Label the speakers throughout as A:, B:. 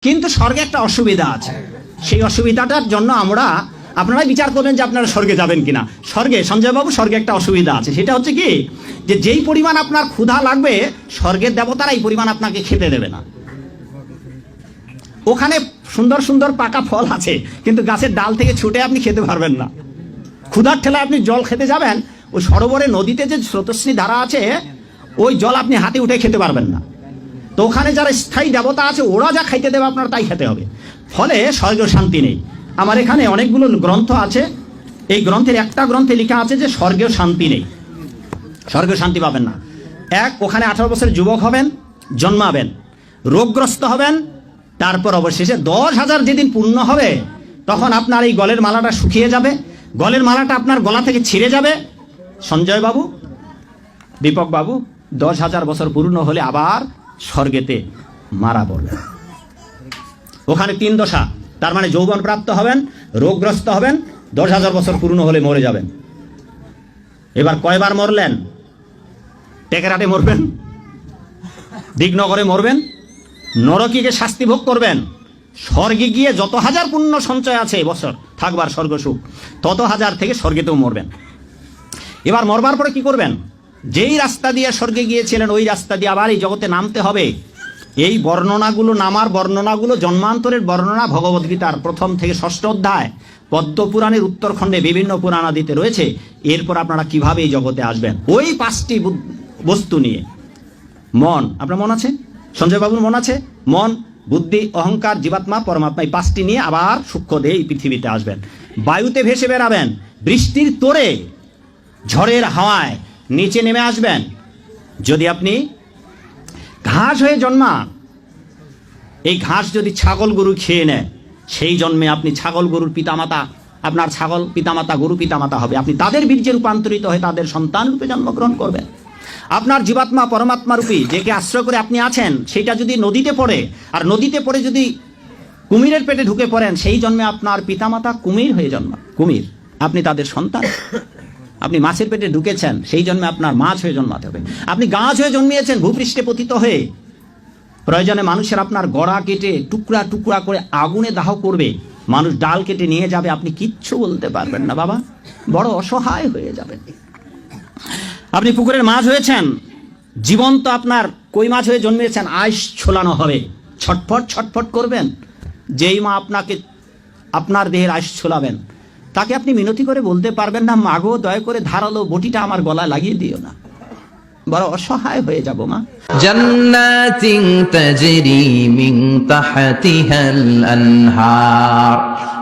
A: কিন্তু স্বর্গে একটা অসুবিধা আছে, সেই অসুবিধাটার জন্য আপনারাই বিচার করবেন যে আপনারা স্বর্গে যাবেন কিনা। স্বর্গে, সঞ্জয় বাবু, স্বর্গে একটা অসুবিধা আছে, সেটা হচ্ছে কি, যে যেই পরিমাণ আপনার ক্ষুধা লাগবে স্বর্গের দেবতারা এই পরিমাণ আপনাকে খেতে দেবে না। ওখানে সুন্দর সুন্দর পাকা ফল আছে, কিন্তু গাছের ডাল থেকে ছুটে আপনি খেতে পারবেন না। ক্ষুধার ঠেলায় আপনি জল খেতে যাবেন, ওই সরোবরে নদীতে যে স্রোতস্বিনী ধারা আছে, ওই জল আপনি হাতে উঠে খেতে পারবেন না। তো ওখানে যারা স্থায়ী দেবতা আছে, ওরা যা খাইতে দেবে আপনার তাই খেতে হবে। ফলে স্বর্গেও শান্তি নেই। আমার এখানে অনেকগুলো গ্রন্থ আছে, এই গ্রন্থের একটা গ্রন্থে লেখা আছে যে স্বর্গেও শান্তি নেই, স্বর্গেও শান্তি পাবেন না। ওখানে 18 বছরের যুবক হবেন, জন্মাবেন, রোগগ্রস্ত হবেন, তারপর অবশেষে 10,000 যেদিন পূর্ণ হবে তখন আপনার এই গলের মালাটা শুকিয়ে যাবে, গলের মালাটা আপনার গলা থেকে ছিঁড়ে যাবে। সঞ্জয় বাবু, দীপক বাবু, 10,000 বছর পূর্ণ হলে আবার স্বর্গেতে মারা পড়বেন। ওখানে 3 দশা, তার মানে যৌবন প্রাপ্ত হবেন, রোগগ্রস্ত হবেন, 10,000 বছর পূর্ণ হলে মরে যাবেন। এবার কয়বার মরলেন? টেকেরাটে মরবেন, দিগনগরে মরবেন, নরকে গিয়ে শাস্তি ভোগ করবেন, স্বর্গে গিয়ে যত হাজার পুণ্য সঞ্চয় আছে বছর থাকবার স্বর্গ সুখ, তত হাজার থেকে স্বর্গেতেও মরবেন। এবার মরবার পরে কি করবেন? যেই রাস্তা দিয়ে স্বর্গে গিয়েছিলেন ওই রাস্তা দিয়ে আবার এই জগতে নামতে হবে। এই বর্ণনাগুলো জন্মান্তরের বর্ণনা ভগবদ্গীতার 1 থেকে 6 অধ্যায়, পদ্মপুরাণের উত্তরখণ্ডে বিভিন্ন পুরাণাদিতে রয়েছে। এরপর আপনারা কিভাবে এই জগতে আসবেন, ওই 5টি বস্তু নিয়ে। মন, আপনার মন আছে? সঞ্জয় বাবুর মন আছে? মন, বুদ্ধি, অহংকার, জীবাত্মা, পরমাত্মা, এই 5টি নিয়ে আবার সূক্ষ্ম দেহে এই পৃথিবীতে আসবেন। বায়ুতে ভেসে বেড়াবেন, বৃষ্টির তোড়ে, ঝড়ের হাওয়ায় নিচে নেমে আসবেন। যদি আপনি ঘাস হয়ে জন্মান, এই ঘাস যদি ছাগল গরু খেয়ে নেয়, সেই জন্মে আপনি ছাগল গরুর পিতামাতা, আপনার ছাগল পিতামাতা, গরু পিতামাতা হবে। আপনি তাদের বীর্যে রূপান্তরিত হয়ে তাদের সন্তান রূপে জন্মগ্রহণ করবেন। আপনার জীবাত্মা পরমাত্মা রূপী যেকে আশ্রয় করে আপনি আছেন, সেটা যদি নদীতে পড়ে, আর নদীতে পড়ে যদি কুমিরের পেটে ঢুকে পড়েন, সেই জন্মে আপনার পিতামাতা কুমির হয়ে জন্ম, কুমির, আপনি তাদের সন্তান। আপনি মাছের পেটে ঢুকেছেন, সেই জন্মে আপনার মাছ হয়ে জন্মাতে হবে। আপনি গাছ হয়ে জন্মিয়েছেন, ভূপৃষ্ঠে পতিত হয়ে, প্রয়োজনে মানুষের আপনার গড়া কেটে টুকরা টুকরা করে আগুনে দাহ করবে, মানুষ ডাল কেটে নিয়ে যাবে, আপনি কিচ্ছু বলতে পারবেন না বাবা, বড় অসহায় হয়ে যাবেন। আপনি পুকুরের মাছ হয়েছেন, জীবন্ত আপনার কই মাছ হয়ে জন্মিয়েছেন, আইস ছোলানো হবে, ছটফট ছটফট করবেন। যেই মা আপনাকে আপনার দেহের আইস ছোলাবেন, তাকে আপনি মিনতি করে বলতে পারবেন না, মাগো দয়া করে ধারালো বটিটা আমার গলায় লাগিয়ে দিও না, বড় অসহায় হয়ে যাব মা।
B: জান্নাতিন তাজরি মিন তাহতিহাল আনহার,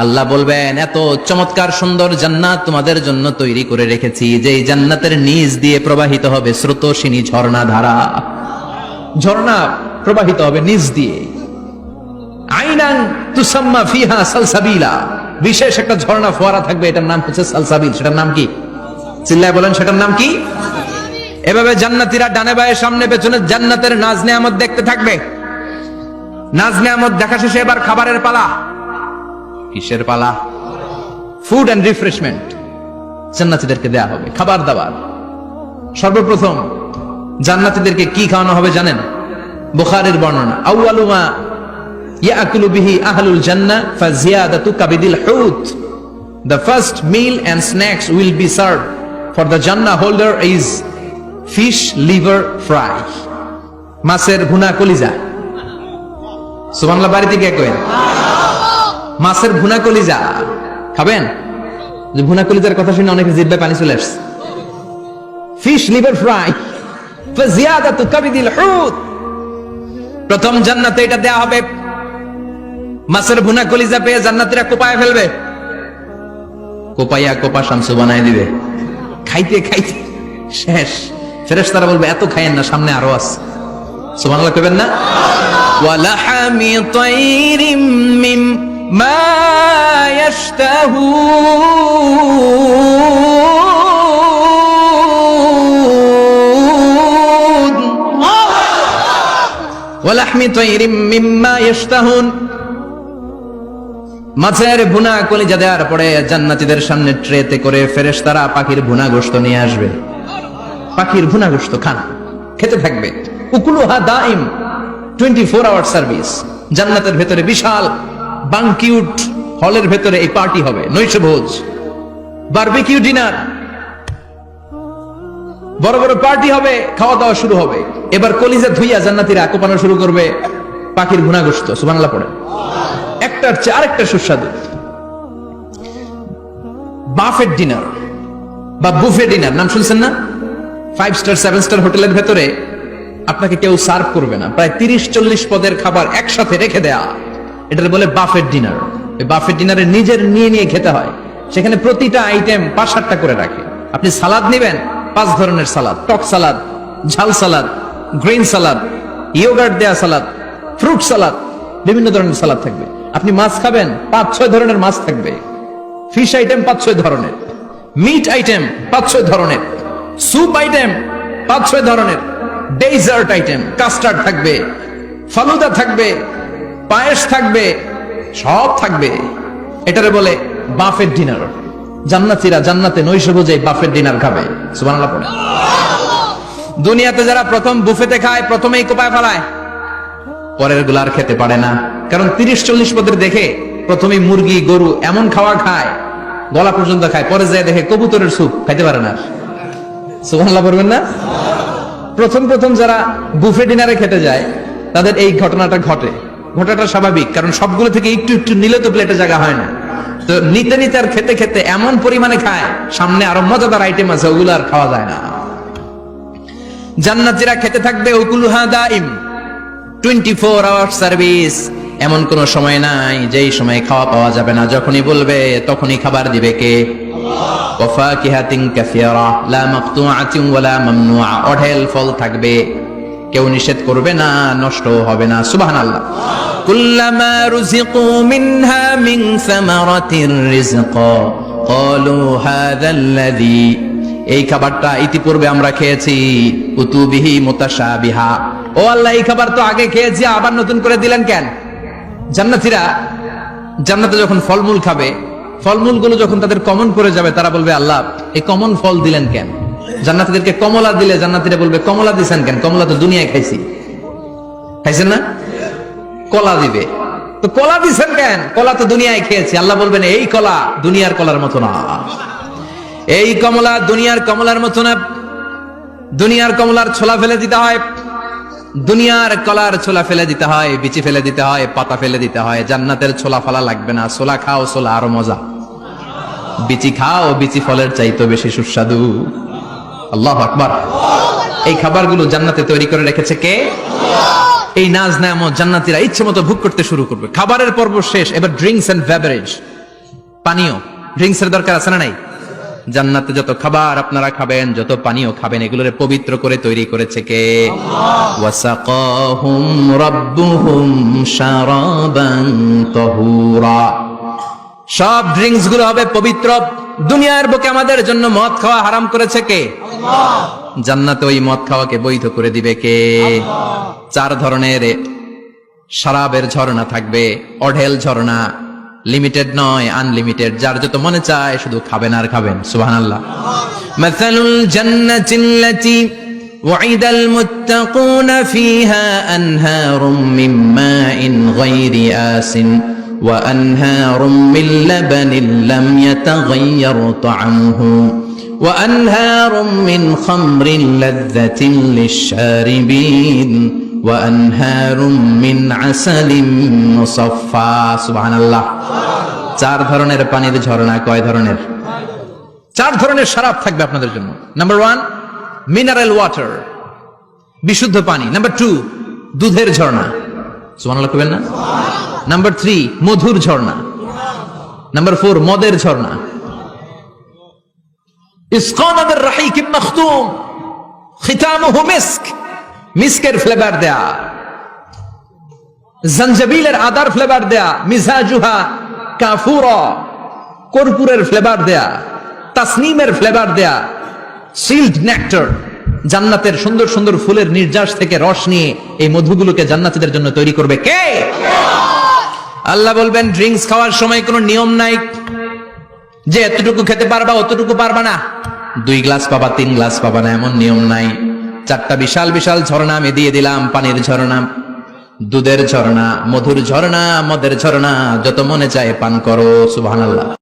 B: আল্লাহ বলবেন এত চমৎকার সুন্দর জান্নাত তোমাদের জন্য তৈরি করে রেখেছি, যেই জান্নাতের নিচ দিয়ে প্রবাহিত হবে স্রোতস্বিনী ঝর্ণা ধারা, ঝর্ণা প্রবাহিত হবে নিচ দিয়ে। আইনান তুসাম্মা ফিহা সালসাবিলা, বিশেষ একটা ঝর্ণা ফোয়ারা থাকবে, এটার নাম হচ্ছে সালসাবিল। সেটার নাম কি? চিল্লায় বলেন, সেটার নাম কি? এভাবে জান্নাতীরা ডানে বায়ে সামনে পেছনে জান্নাতের নাজ নেয়ামত দেখতে থাকবে। নাজ নেয়ামত দেখা শেষে এবার খাবারের পালা। কিসের পালা? ফুড এন্ড রিফ্রেশমেন্ট জান্নাতীদেরকে দেয়া হবে, খাবার দাবার। সর্বপ্রথম জান্নাতীদেরকে কি খাওয়ানো হবে জানেন? বুখারীর বর্ণনা, আউয়ালু মা ইয়াকুলু বিহি আহলুল জান্নাহ ফাজিয়াদাতু কাবিদিল হুত, the first meal and snacks will be served for the Jannah holder is fish liver fry, মাছের ভুনা কলিজা। সুবহানাল্লাহ, বাড়িতে কে করেন? মাছের ভুনা কলিজা খাবেন? যে ভুনা কলিজার কথা শুনে অনেকে জিহ্বায় পানি চলে আসছে। ফিশ লিভার ফ্রাই ফাজিয়াদাতু কাবিদিল হুত, প্রথম জান্নাতে এটা দেয়া হবে। মাছের ভুনা কলিজা পেয়ে জান্নাতীরা কোপায় ফেলবে, কোপাইয়া কোপা শামসু বানায় দিবে। খাইতে খাইতে শেষ, ফেরেশতারা বলবে এত খাইয়েন না, সামনে আরো আছে। সুবহানাল্লাহ কইবেন না? ওয়ালাহামি তাইরিম মিম্মা ইয়াশতাহুন, ওয়ালাহমি তাইরিম মিম্মা ইয়াশতাহুন, মাছের ভুনা কলিজা দেওয়ার পরে জান্নাতীদের সামনে ট্রেতে করে ফেরেশতারা পাখির ভুনা গোশত নিয়ে আসবে। পাখির ভুনা গোশত খান, খেতে থাকবে। উকুলুহা দাইম, 24 আওয়ার সার্ভিস। জান্নাতের ভেতরে বিশাল বানকিউট হলের ভেতরে এই পার্টি হবে, নৈশভোজ, বারবিকিউ ডিনার, বড় বড় পার্টি হবে, খাওয়া দাওয়া শুরু হবে। এবার কলিজা ধুইয়া জান্নাতীরা কোপানো শুরু করবে পাখির ভুনা গোশত, সুবহানাল্লাহ পড়ে। একটার চেয়ে আরেকটা সুস্বাদু। বাফেট ডিনার বা বুফে ডিনার নাম শুনছেন না? 5 স্টার 7 স্টার হোটেলের ভেতরে আপনাকে কেউ সার্ভ করবে না, প্রায় 30-40 পদের খাবার একসাথে রেখে দেয়া, এটার বলে বাফেট ডিনার। এই বাফেট ডিনারে নিজের নিয়ে খেতে হয়। সেখানে প্রতিটা আইটেম 5-7টা করে রাখে। আপনি সালাদ নেবেন, 5 ধরনের সালাদ, টক সালাদ, ঝাল সালাদ, গ্রিন সালাদ, ইয়োগার্ট দেয়া সালাদ, ফ্রুট সালাদ, বিভিন্ন ধরনের সালাদ থাকবে। আপনি মাছ খাবেন, 5-6 ধরনের মাছ থাকবে। ফিশ আইটেম 5-6 ধরনের, মিট আইটেম 5-6 ধরনের, স্যুপ আইটেম 5-6 ধরনের, ডেজার্ট আইটেম, কাস্টার্ড থাকবে, ফালুদা থাকবে, পায়েস থাকবে, সব থাকবে। এটারে বলে বাফেট ডিনার। জান্নাতীরা জান্নাতে নৈশভোজে বাফেট ডিনার খাবে, সুবহানাল্লাহ পড়ে। দুনিয়াতে যারা প্রথম বুফেতে খায়, প্রথমেই কোপায় ফেলায়, পরের গুলার খেতে পারে না। কারণ 30-40 পদের দেখে প্রথমেই মুরগি, গরু এমন খাওয়া খায়, গলা পর্যন্ত খায়, পরে যায় দেখে কবুতরের স্যুপ, খাইতে পারে না। সুবহানাল্লাহ পড়বেন না? প্রথম যারা বুফে ডিনারে খেতে যায় তাদের এই ঘটনাটা ঘটে। ঘটাটা স্বাভাবিক, কারণ সবগুলো থেকে একটু একটু নিলে তো প্লেটে জায়গা হয় না। তো নিতে আর খেতে এমন পরিমাণে খায়, সামনে আরো মজাদার আইটেম আছে, ওগুলো আর খাওয়া যায় না। জান্নাতীরা খেতে থাকবে উকুলুহা দাইম, 24 আওয়ার সার্ভিস। এমন কোন সময় নাই যেই সময় খাওয়া পাওয়া যাবে না। যখনই বলবে তখনই খাবার দিবে কে? আল্লাহ। ওয়া ফাকিহাতিন কাসীরা লা মাকতুআতিন ওয়ালা মামনুআ, অঢেল ফল থাকবে, কেউ নিষেধ করবে না, নষ্ট হবে না, সুবহানাল্লাহ। কুল্লামা রুজিকু মিনহা মিন সামারাতির রিজকা ক্বালু হাযাল্লাযী, এই খাবারটা ইতিপূর্বে আমরা খেয়েছি, কুতুবিহি মুতাশাবিহা, ও আল্লাহ এই খাবার তো আগে খেয়েছি, আবার নতুন করে দিলেন কেন? জান্নাতীরা জান্নাতে যখন ফলমূল খাবে, ফলমূলগুলো যখন তাদের কমন করে যাবে, তারা বলবে আল্লাহ এই কমন ফল দিলেন কেন? জান্নাতীদেরকে কমলা দিলে জান্নাতীরা বলবে কমলা দিছেন কেন? কমলা তো দুনিয়ায় খাইছি, খাইছেন না? কলা দিবে, তো কলা দিছেন কেন? কলা তো দুনিয়ায় খেয়েছি। আল্লাহ বলবেন এই কলা দুনিয়ার কলার মতো না, এই কমলা দুনিয়ার কমলার মতো না। দুনিয়ার কমলার ছোলা ফেলে দিতে হয়, দুনিয়ার কলার ছোলা ফেলে দিতে হয়, বিচি ফেলে দিতে হয়, পাতা ফেলে দিতে হয়। জান্নাতের ছোলা ফলা লাগবে না, ছোলা খাও, ছোলা আরো মজা। বিচি খাও, বিচি ফলের চাইতে বেশি সুস্বাদু। আল্লাহু আকবার। এই খাবারগুলো জান্নাতে তৈরি করে রেখেছে কে? এই নাজ নেয়ামত জান্নাতীরা ইচ্ছে মতো ভোগ করতে শুরু করবে। খাবারের পর্ব শেষ, এবার ড্রিঙ্কস এন্ড বেভারেজ, পানীয়। ড্রিঙ্কস এর দরকার আছে না নাই? জান্নাতে যত খাবার আপনারা খাবেন, যত পানীয় খাবেন, এগুলোরে পবিত্র করে তৈরি করেছে কে? আল্লাহ। ওয়াসাকাহুম রাব্বুহুম শারাবান তাহুরা, সব ড্রিঙ্কস গুলো হবে পবিত্র। দুনিয়ার বুকে আমাদের জন্য মদ খাওয়া হারাম করেছে কে? আল্লাহ। জান্নাতে ওই মদ খাওয়াকে বৈধ করে দিবে কে? আল্লাহ। 4 ধরনের শরাবের ঝর্ণা থাকবে, অঢেল ঝর্ণা, লিমিটেড নয়, আনলিমিটেড। যার যত মনে চায় শুধু খাবেন আর খাবেন, সুবহানাল্লাহ। মাসালুল জান্নাতিল্লাতী ওয়াইদাল মুত্তাকুনা ফিহা আনহারুম মিন মাইন গায়রি আসিন ওয়া আনহারুম মিন লাবানিন লাম ইয়াতাগায়্যার তা'আমুহু ওয়া আনহারুম মিন খামরিন লাযযাতিন লিশ-শারিবিন ওয়া আনহারুম মিন আসালিন মুসাফফা, সুবহানাল্লাহ। 4 ধরনের পানির ঝর্ণা। কয় ধরনের? 4 ধরনের শরাব থাকবে আপনাদের জন্য। নাম্বার 1 মিনারেল ওয়াটার, বিশুদ্ধ পানি। নাম্বার 2 দুধের ঝর্ণা, সুবহানাল্লাহ কইবেন না? নাম্বার 3 মধুর ঝর্ণা। নাম্বার 4 মদের ঝর্ণা। ইসকানা বির রাহিকিম মাখতুম খিতামুহু মিস্ক, মিস্কের ফ্লেভার দেয়া, জঞ্জাবিলের আদার ফ্লেভার দেয়া, মিজাজুহা কাফুরা, কর্পূরের ফ্লেভার দেয়া, তাসনিমের ফ্লেভার দেয়া, সিল্ড নেক্টার, জান্নাতের সুন্দর সুন্দর ফুলের নির্যাস থেকে রস নিয়ে এই মধুগুলোকে জান্নাতীদের জন্য তৈরি করবে কে? আল্লাহ বলবেন ড্রিঙ্কস খাওয়ার সময় কোনো নিয়ম নাই যে এতটুকু খেতে পারবা অতটুকু পারবা না, 2 গ্লাস পাবা 3 গ্লাস পাবা না, এমন নিয়ম নাই। 4টা বিশাল বিশাল ঝর্ণা আমি দিয়ে দিলাম, পানির ঝর্ণা। দুধের ঝর্ণা, মধুর ঝর্ণা, মদের ঝর্ণা, যত মনে চায় পান করো। সুবহানাল্লাহ।